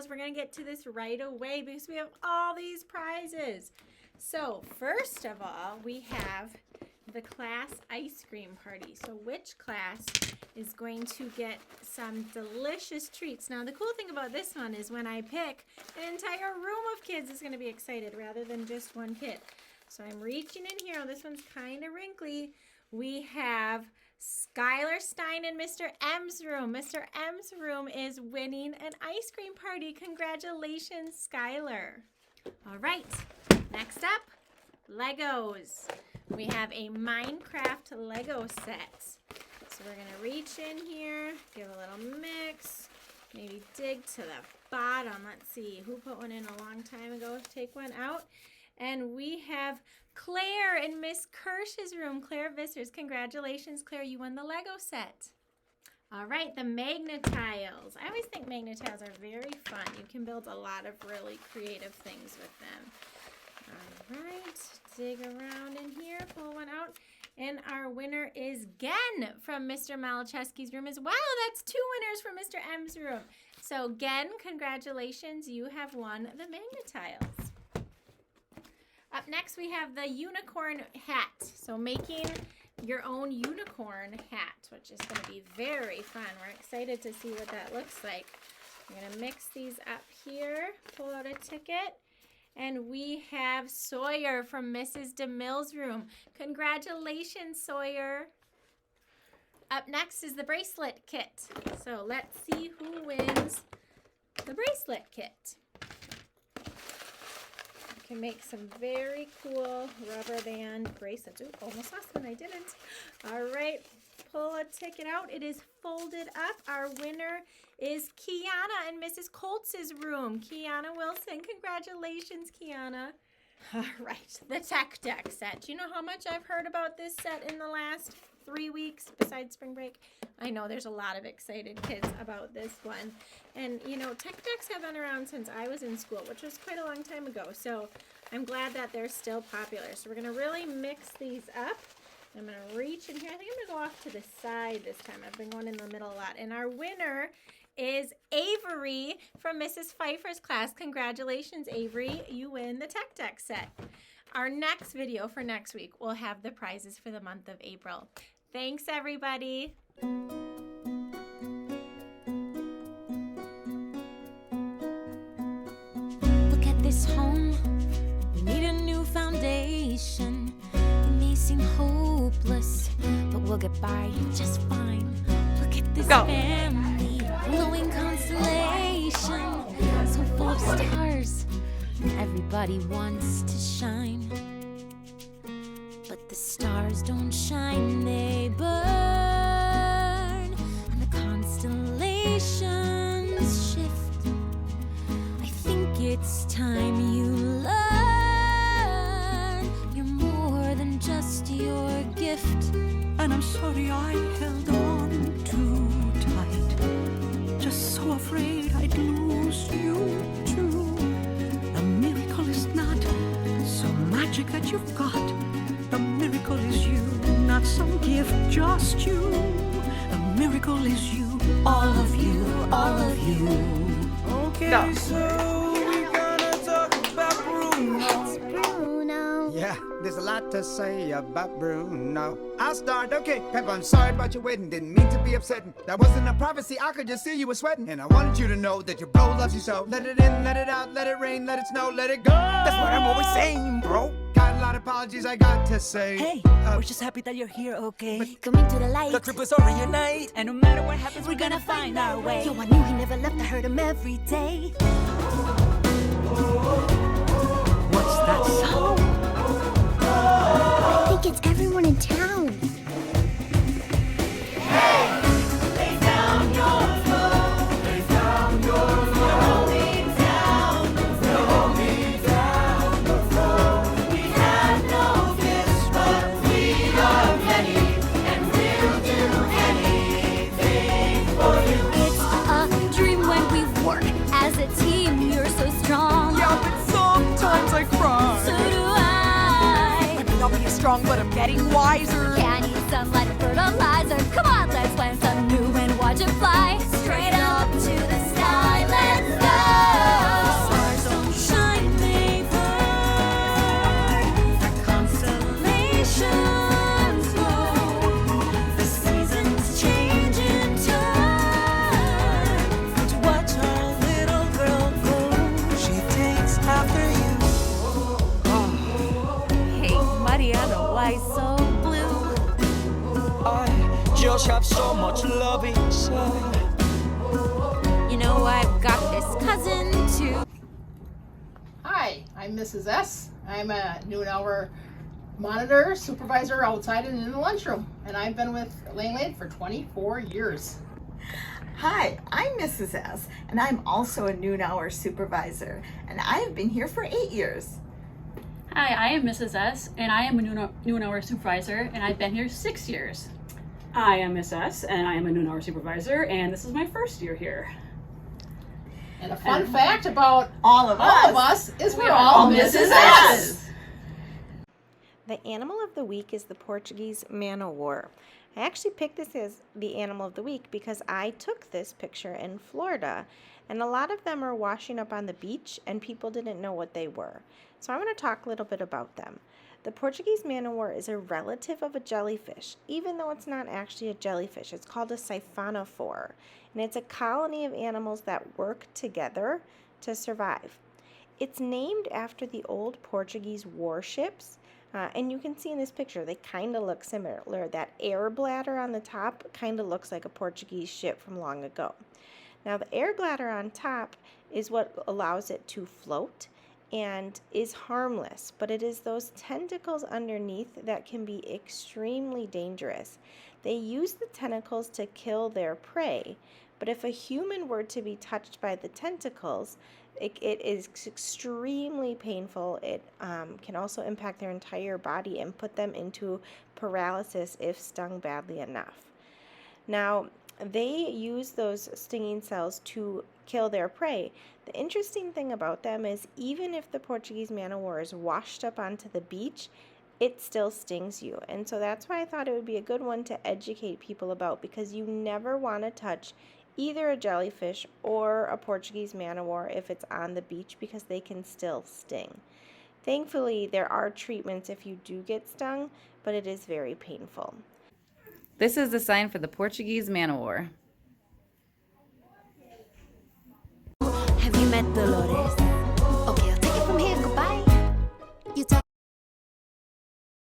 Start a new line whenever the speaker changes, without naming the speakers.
Styles. We're going to get to this right away because we have all these prizes. So first of all, we have the class ice cream party. So which class is going to get some delicious treats? Now the cool thing about this one is when I pick, an entire room of kids is going to be excited rather than just one kid. So I'm reaching in here. This one's kind of wrinkly. We have Skylar Stein in Mr. M's room. Mr. M's room is winning an ice cream party. Congratulations, Skylar. All right, next up, Legos. We have a Minecraft Lego set. So we're gonna reach in here, give a little mix, maybe dig to the bottom. Let's see, who put one in a long time ago? Take one out. And we have Claire in Miss Kirsch's room. Claire Vissers. Congratulations, Claire. You won the Lego set. All right, the Magnetiles. I always think Magnetiles are very fun. You can build a lot of really creative things with them. All right, dig around in here, pull one out. And our winner is Gen from Mr. Malachewski's room as well. That's 2 winners from Mr. M's room. So Gen, congratulations. You have won the Magnetiles. Up next, we have the unicorn hat. So making your own unicorn hat, which is going to be very fun. We're excited to see what that looks like. I'm going to mix these up here, pull out a ticket, and we have Sawyer from Mrs. DeMille's room. Congratulations, Sawyer. Up next is the bracelet kit. So let's see who wins the bracelet kit. Can make some very cool rubber band bracelets. Ooh, almost lost one, I didn't. All right, pull a ticket out. It is folded up. Our winner is Kiana in Mrs. Coltz's room. Kiana Wilson, congratulations, Kiana. All right, the Tech Deck set. Do you know how much I've heard about this set in the last 3 weeks besides spring break? I know there's a lot of excited kids about this one. And, you know, Tech Decks have been around since I was in school, which was quite a long time ago. So I'm glad that they're still popular. So we're going to really mix these up. I'm going to reach in here. I think I'm going to go off to the side this time. I've been going in the middle a lot. And our winner is Avery from Mrs. Pfeiffer's class. Congratulations, Avery. You win the Tech Deck set. Our next video for next week will have the prizes for the month of April. Thanks, everybody.
Look at this home. We need a new foundation. It may seem hopeless, but we'll get by just fine. Look at this family, glowing constellation, so full of stars. Everybody wants to shine, but the stars don't shine, they burn, and the constellations shift. I think it's time you learn you're more than just your gift.
And I'm sorry I held on too tight, just so afraid I'd lose you too. The miracle is not some magic that you've got. The miracle is you, not some gift, just you. The miracle is you, all of you, all of you.
Okay, so we're gonna talk about Bruno.
It's Bruno.
Yeah, there's a lot to say about Bruno. I'll start. Okay, Pep, I'm sorry about your wedding. Didn't mean to be upsetting. That wasn't a prophecy. I could just see you were sweating. And I wanted you to know that your bro loves you so. Let it in, let it out, let it rain, let it snow, let it go. That's what I'm always saying, bro. Got a lot of apologies I got to say.
Hey, we're just happy that you're here, okay?
Coming to the light.
The trip was over your night, and no matter what happens, we're gonna find our way.
Yo, I knew he never left. I heard him every day.
What's that sound?
I think it's everyone in town. As a team, you're so strong.
Yeah, but sometimes I cry.
So do I.
I may not be as strong, but I'm getting wiser.
Yeah, I need sunlight and fertilizer. Come on, let's plant some new and watch it fly. Straight up to the sky, let's go. eyes so blue.
I just have so much love inside.
You know I've got this cousin too.
Hi, I'm Mrs. S. I'm a noon hour monitor supervisor outside and in the lunchroom, and I've been with Langlade for 24 years.
Hi, I'm Mrs. S, and I'm also a noon hour supervisor, and I have been here for 8 years.
Hi, I am Mrs. S, and I am a noon hour supervisor, and I've been here 6 years.
I am Miss S, and I am a noon hour supervisor, and this is my first year here.
And a fun fact about
All of
us is we're all Mrs. S.
The animal of the week is the Portuguese man-o-war. I actually picked this as the animal of the week because I took this picture in Florida, and a lot of them are washing up on the beach and people didn't know what they were. So I'm going to talk a little bit about them. The Portuguese man-o-war is a relative of a jellyfish, even though it's not actually a jellyfish. It's called a siphonophore, and it's a colony of animals that work together to survive. It's named after the old Portuguese warships. And you can see in this picture, they kind of look similar. That air bladder on the top kind of looks like a Portuguese ship from long ago. Now, the air bladder on top is what allows it to float and is harmless, but it is those tentacles underneath that can be extremely dangerous. They use the tentacles to kill their prey, but if a human were to be touched by the tentacles, it is extremely painful. It can also impact their entire body and put them into paralysis if stung badly enough. Now, they use those stinging cells to kill their prey. The interesting thing about them is even if the Portuguese man-o-war is washed up onto the beach, it still stings you. And so that's why I thought it would be a good one to educate people about, because you never want to touch either a jellyfish or a Portuguese man-o-war if it's on the beach, because they can still sting. Thankfully, there are treatments if you do get stung, but it is very painful.
This is the sign for the Portuguese man-o-war.
Have you met Dolores?